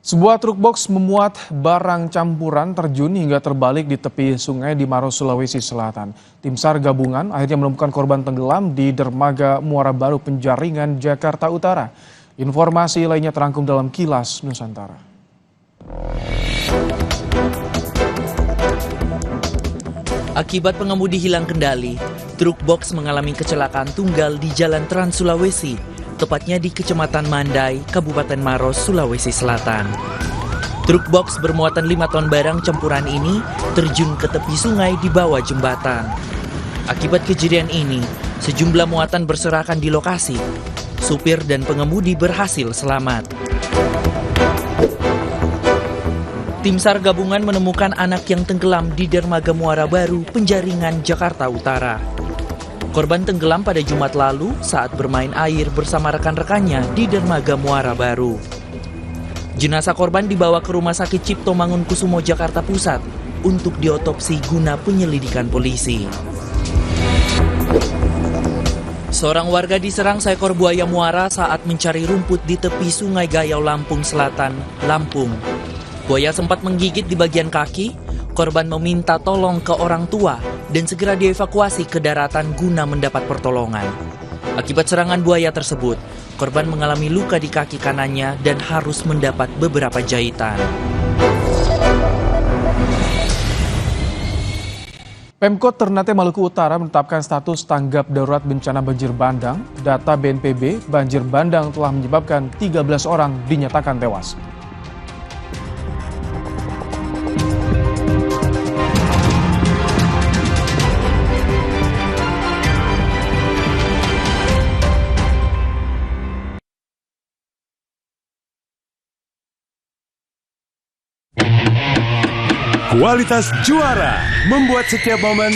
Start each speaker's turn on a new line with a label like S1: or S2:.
S1: Sebuah truk box memuat barang campuran terjun hingga terbalik di tepi sungai di Maros, Sulawesi Selatan. Tim SAR gabungan akhirnya menemukan korban tenggelam di dermaga Muara Baru Penjaringan, Jakarta Utara. Informasi lainnya terangkum dalam Kilas Nusantara.
S2: Akibat pengemudi hilang kendali, truk box mengalami kecelakaan tunggal di Jalan Trans Sulawesi, tepatnya di Kecamatan Mandai, Kabupaten Maros, Sulawesi Selatan. Truk box bermuatan 5 ton barang campuran ini terjun ke tepi sungai di bawah jembatan. Akibat kejadian ini, sejumlah muatan berserakan di lokasi. Supir dan pengemudi berhasil selamat. Tim SAR gabungan menemukan anak yang tenggelam di dermaga Muara Baru, Penjaringan, Jakarta Utara. Korban tenggelam pada Jumat lalu saat bermain air bersama rekan-rekannya di dermaga Muara Baru. Jenazah korban dibawa ke Rumah Sakit Cipto Mangunkusumo, Jakarta Pusat untuk diotopsi guna penyelidikan polisi. Seorang warga diserang seekor buaya muara saat mencari rumput di tepi Sungai Gayau, Lampung Selatan, Lampung. Buaya sempat menggigit di bagian kaki. Korban meminta tolong ke orang tua dan segera dievakuasi ke daratan guna mendapat pertolongan. Akibat serangan buaya tersebut, korban mengalami luka di kaki kanannya dan harus mendapat beberapa jahitan.
S1: Pemkot Ternate Maluku Utara menetapkan status tanggap darurat bencana banjir bandang. Data BNPB, banjir bandang telah menyebabkan 13 orang dinyatakan tewas.
S3: Kualitas juara membuat setiap momen